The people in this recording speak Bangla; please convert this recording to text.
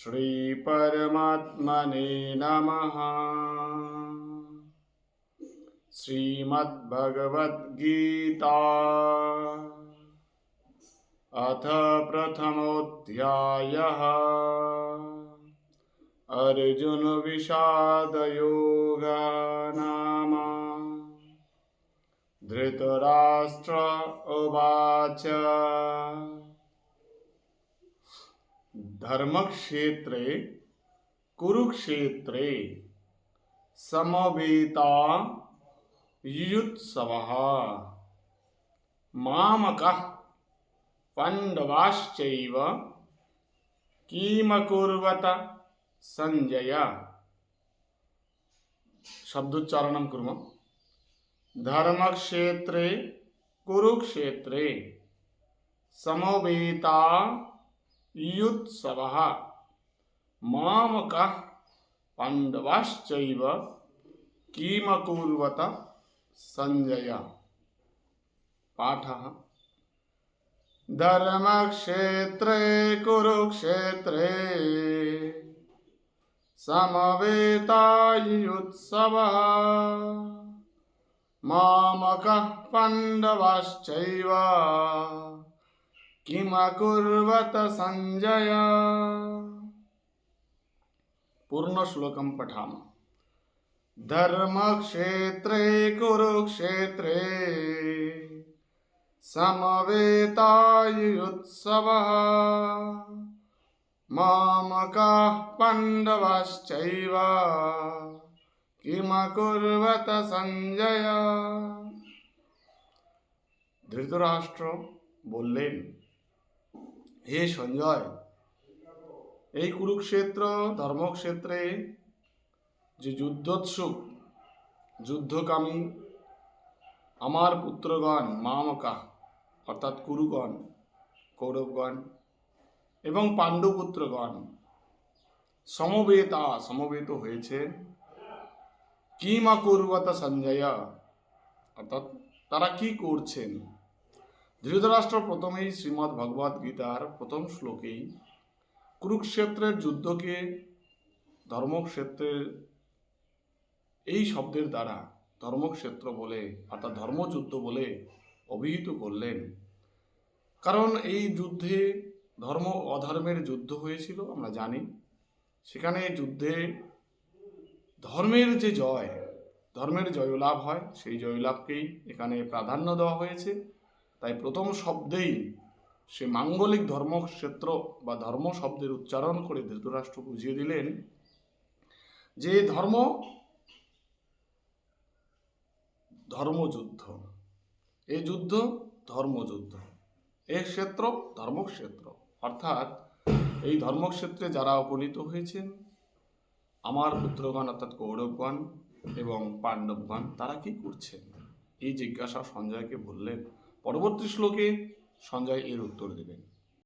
श्री परमात्मने नमः। श्रीमद्भगवद्गीता अथ प्रथमोऽध्यायः अर्जुन विषाद योगो नाम। धृतराष्ट्र उवाच धर्मक्षेत्रे कुरुक्षेत्रे समवेतायुयुत्सवः मामकः पाण्डवाश्चैव किमकुर्वत संजय। शब्दोच्चारणं कुर्मः। धर्मक्षेत्रे कुरुक्षेत्रे समवेतायुयुत्सवः मामकः पाण्डवाश्चैव किमकुर्वत संजय। पाठः। धर्मक्षेत्रे कुरुक्षेत्रे समवेतायुयुत्सवः मामकः पाण्डवाश्चैव किमकुर्वत संजय। पूर्ण श्लोकं पठामः। धर्मक्षेत्रे कुरुक्षेत्रे समवेतायुयुत्सवः मामकाः पाण्डवाश्चैव किमकुर्वत संजय। ধৃতরাষ্ট্র বললেন, হে সঞ্জয়, এই কুরুক্ষেত্র ধর্মক্ষেত্রে যে যুদ্ধোৎসুক যুদ্ধকামী আমার পুত্রগণ মামকা অর্থাৎ কুরুগণ কৌরবগণ এবং পাণ্ডুপুত্রগণ সমবেত হয়েছে। কিমাকুর্বত সঞ্জয় অর্থাৎ তারা কি করছেন। ধৃতরাষ্ট্র প্রথমেই শ্রীমদ্ ভগবদ গীতার প্রথম শ্লোকেই কুরুক্ষেত্রের যুদ্ধকে ধর্মক্ষেত্রের এই শব্দের দ্বারা ধর্মক্ষেত্র বলে অর্থাৎ ধর্মযুদ্ধ বলে অভিহিত করলেন। কারণ এই যুদ্ধে ধর্ম অধর্মের যুদ্ধ হয়েছিল আমরা জানি। সেখানে যুদ্ধে ধর্মের যে জয়, ধর্মের জয়লাভ হয়, সেই জয়লাভকেই এখানে প্রাধান্য দেওয়া হয়েছে। তাই প্রথম শব্দেই সে মাঙ্গলিক ধর্মক্ষেত্র বা ধর্ম শব্দের উচ্চারণ করে ধৃতরাষ্ট্র বুঝিয়ে দিলেন যে ধর্মযুদ্ধ, এই যুদ্ধ ধর্মযুদ্ধ, এই ক্ষেত্র ধর্মক্ষেত্র। অর্থাৎ এই ধর্মক্ষেত্রে যারা উপনীত হয়েছেন আমার পুত্রগণ অর্থাৎ কৌরবগণ এবং পাণ্ডবগণ তারা কি করছেন, এই জিজ্ঞাসা সঞ্জয়কে বললেন। পরবর্তী শ্লোকে সঞ্জয় এর উত্তর দেবেন।